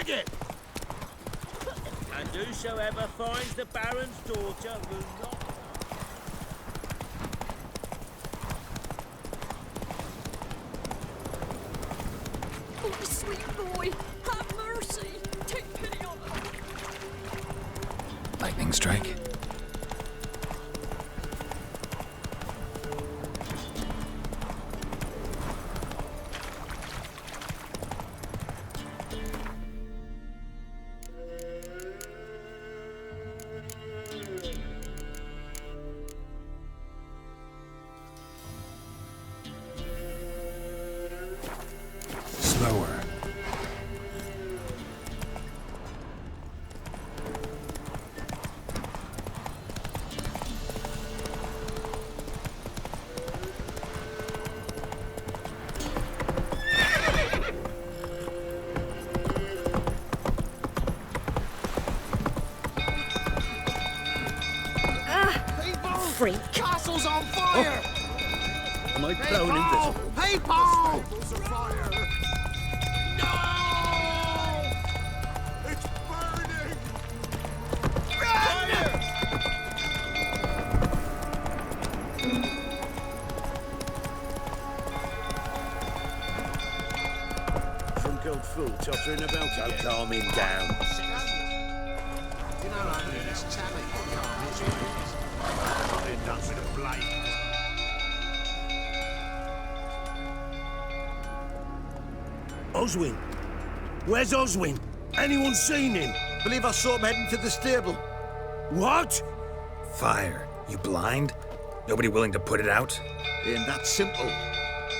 faggot! And whosoever finds the Baron's daughter will not... Oh, sweet boy, have mercy. Take pity on him. Lightning strike. Slower. Freak. Castle's on fire! Am I prone invisible? People! No! It's burning! Fire! Drunk old fool tottering about again. Calm him down. You know, only this telly can calm his ways. End up with a blade. Oswin? Where's Oswin? Anyone seen him? Believe I saw him heading to the stable. What? Fire. You blind? Nobody willing to put it out? Ain't that simple.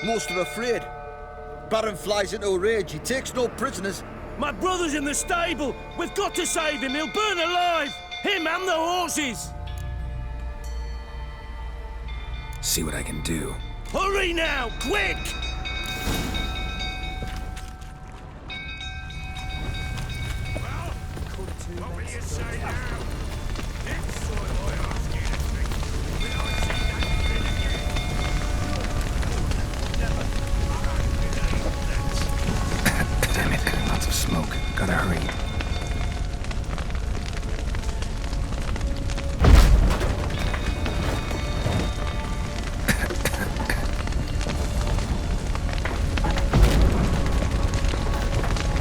Most are afraid. Baron flies into a rage. He takes no prisoners. My brother's in the stable. We've got to save him. He'll burn alive. Him and the horses. See what I can do. Hurry now, quick! What will you say now? Next time I ask you to drink, will I see that again? Damn it. Lots of smoke. Gotta hurry.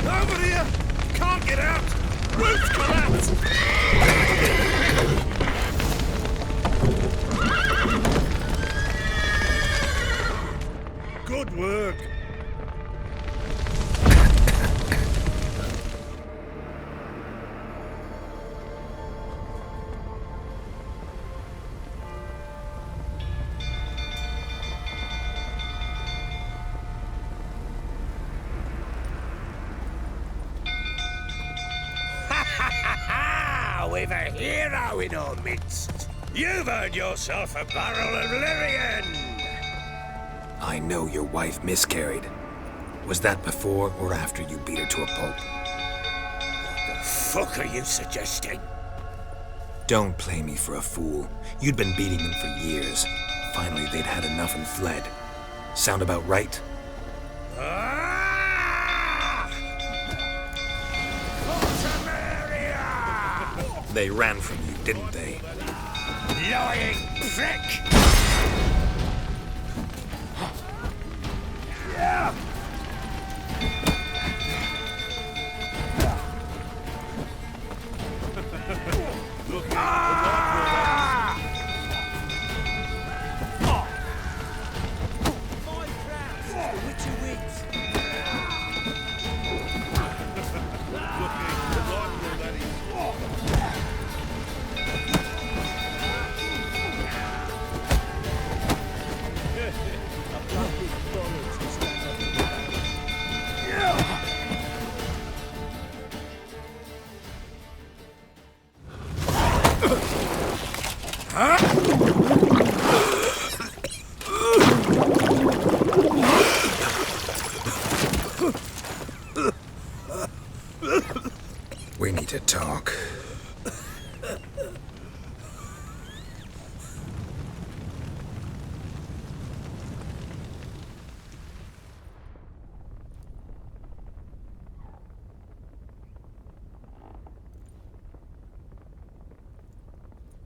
Over here! Can't get out! Roof collapsed! Good work. We've a hero in our midst. You've earned yourself a barrel of Lyrian. I know your wife miscarried. Was that before or after you beat her to a pulp? What the fuck are you suggesting? Don't play me for a fool. You'd been beating them for years. Finally, they'd had enough and fled. Sound about right? They ran from you, didn't they? Lying prick! Yeah! We need to talk.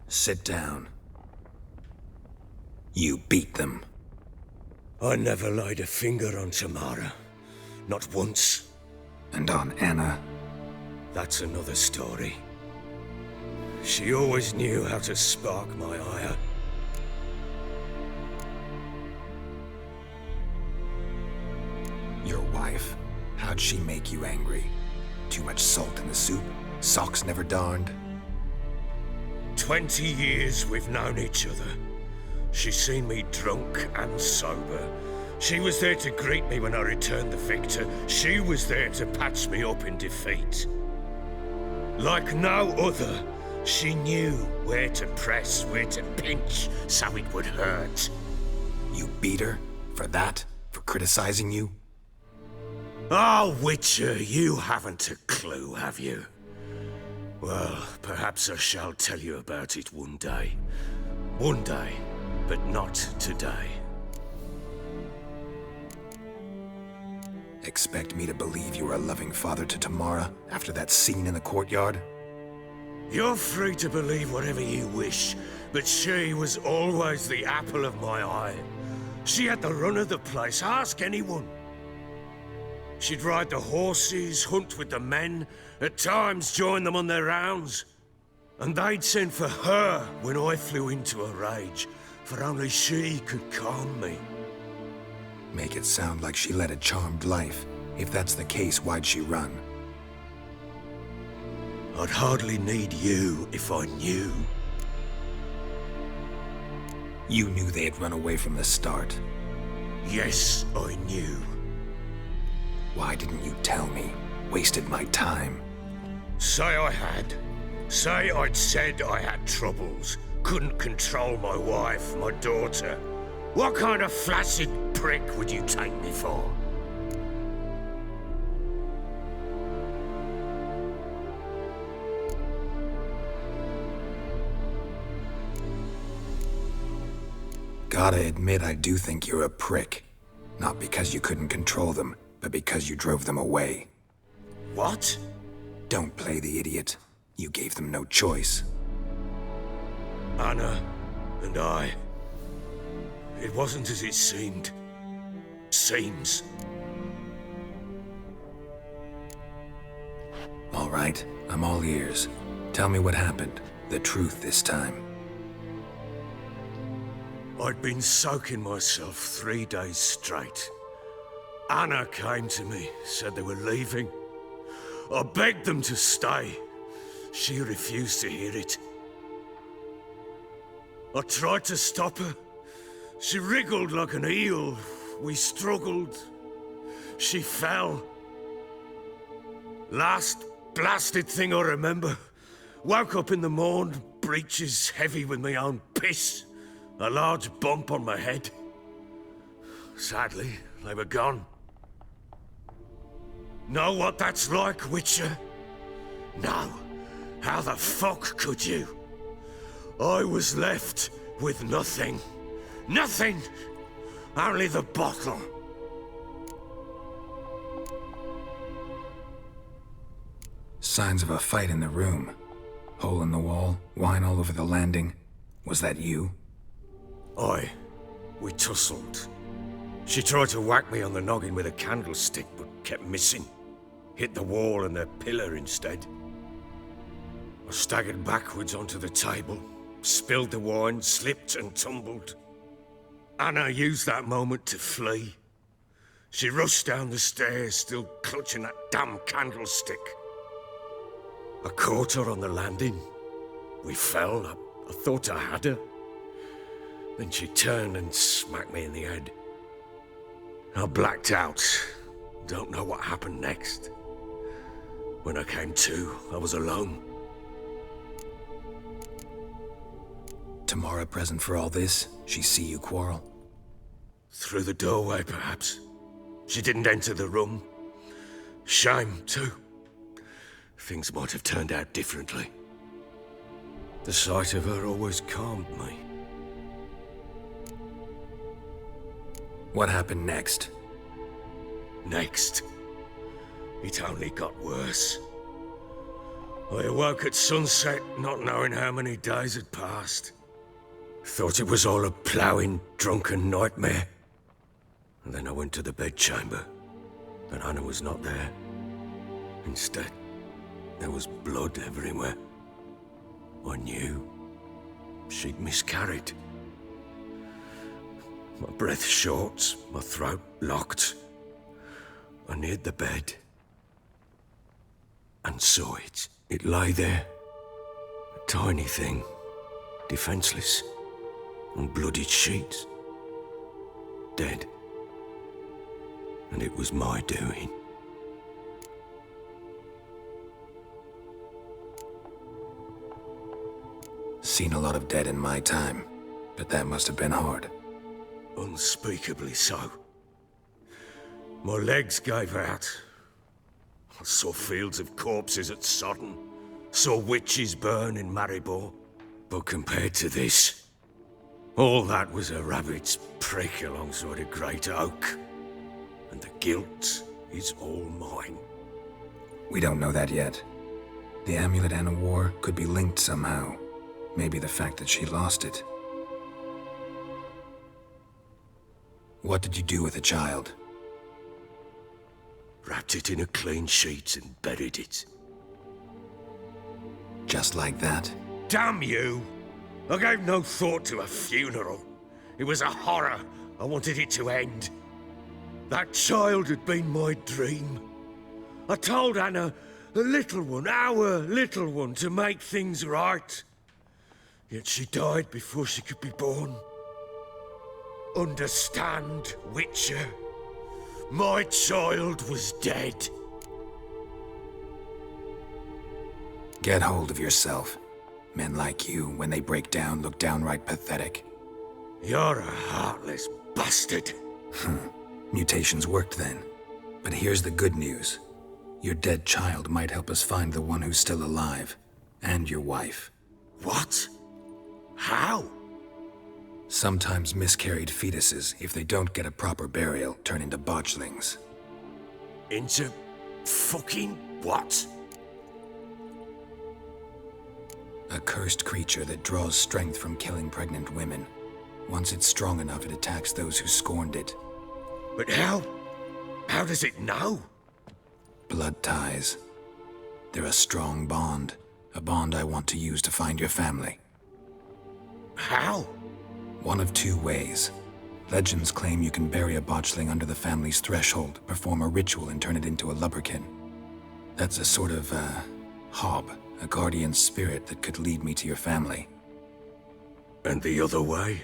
Sit down. You beat them. I never laid a finger on Tamara. Not once. And on Anna. That's another story. She always knew how to spark my ire. Your wife? How'd she make you angry? Too much salt in the soup? Socks never darned? 20 years we've known each other. She's seen me drunk and sober. She was there to greet me when I returned the victor. She was there to patch me up in defeat. Like no other, she knew where to press, where to pinch, so it would hurt. You beat her? For that? For criticizing you? Oh, Witcher, you haven't a clue, have you? Well, perhaps I shall tell you about it one day. One day, but not today. Expect me to believe you were a loving father to Tamara after that scene in the courtyard? You're free to believe whatever you wish, but she was always the apple of my eye. She had the run of the place, ask anyone. She'd ride the horses, hunt with the men, at times join them on their rounds. And they'd send for her when I flew into a rage, for only she could calm me. Make it sound like she led a charmed life. If that's the case, why'd she run? I'd hardly need you if I knew. You knew they had run away from the start. Yes, I knew. Why didn't you tell me? Wasted my time. Say I had. Say I'd said I had troubles. Couldn't control my wife, my daughter. What kind of flaccid prick would you take me for? Gotta admit, I do think you're a prick. Not because you couldn't control them, but because you drove them away. What? Don't play the idiot. You gave them no choice. Anna and I. It wasn't as it seemed. Seems. All right, I'm all ears. Tell me what happened. The truth this time. I'd been soaking myself 3 days straight. Anna came to me, said they were leaving. I begged them to stay. She refused to hear it. I tried to stop her. She wriggled like an eel. We struggled. She fell. Last blasted thing I remember. Woke up in the morn, breeches heavy with my own piss. A large bump on my head. Sadly, they were gone. Know what that's like, Witcher? No. How the fuck could you? I was left with nothing. Nothing! Only the bottle. Signs of a fight in the room. Hole in the wall, wine all over the landing. Was that you? Aye. We tussled. She tried to whack me on the noggin with a candlestick, but kept missing. Hit the wall and a pillar instead. I staggered backwards onto the table, spilled the wine, slipped and tumbled. Anna used that moment to flee. She rushed down the stairs, still clutching that damn candlestick. I caught her on the landing. We fell. I thought I had her. Then she turned and smacked me in the head. I blacked out. Don't know what happened next. When I came to, I was alone. Tamara present for all this? She see you quarrel? Through the doorway, perhaps. She didn't enter the room. Shame, too. Things might have turned out differently. The sight of her always calmed me. What happened next? Next, it only got worse. I awoke at sunset, not knowing how many days had passed. Thought it was all a ploughing, drunken nightmare. And then I went to the bedchamber, but Anna was not there. Instead, there was blood everywhere. I knew she'd miscarried. My breath short, my throat locked. I neared the bed and saw it. It lay there, a tiny thing, defenseless, on bloodied sheets, dead. And it was my doing. Seen a lot of dead in my time, but that must have been hard. Unspeakably so. My legs gave out. I saw fields of corpses at Sodden, saw witches burn in Maribor. But compared to this, all that was a rabbit's prick alongside a great oak. And the guilt is all mine. We don't know that yet. The amulet Anna wore could be linked somehow. Maybe the fact that she lost it. What did you do with the child? Wrapped it in a clean sheet and buried it. Just like that? Damn you! I gave no thought to a funeral. It was a horror. I wanted it to end. That child had been my dream. I told Anna, the little one, our little one, to make things right. Yet she died before she could be born. Understand, Witcher? My child was dead. Get hold of yourself. Men like you, when they break down, look downright pathetic. You're a heartless bastard. Mutations worked then. But here's the good news. Your dead child might help us find the one who's still alive. And your wife. What? How? Sometimes miscarried fetuses, if they don't get a proper burial, turn into botchlings. Into fucking what? A cursed creature that draws strength from killing pregnant women. Once it's strong enough, it attacks those who scorned it. But how? How does it know? Blood ties. They're a strong bond. A bond I want to use to find your family. How? One of two ways. Legends claim you can bury a botchling under the family's threshold, perform a ritual, and turn it into a lubberkin. That's a sort of, hob, a guardian spirit that could lead me to your family. And the other way?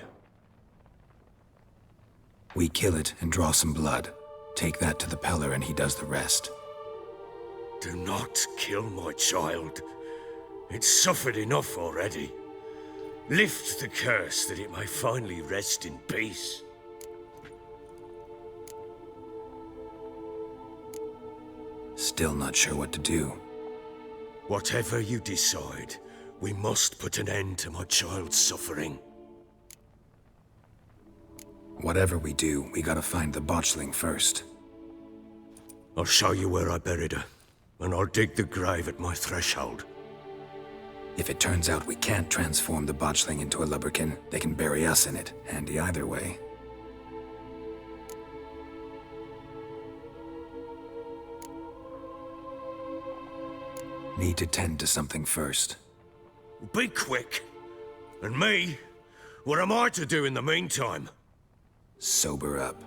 We kill it and draw some blood. Take that to the Peller and he does the rest. Do not kill my child. It's suffered enough already. Lift the curse that it may finally rest in peace. Still not sure what to do. Whatever you decide, we must put an end to my child's suffering. Whatever we do, we gotta find the botchling first. I'll show you where I buried her, and I'll dig the grave at my threshold. If it turns out we can't transform the botchling into a lubberkin, they can bury us in it. Handy either way. Need to tend to something first. Be quick. And me? What am I to do in the meantime? Sober up.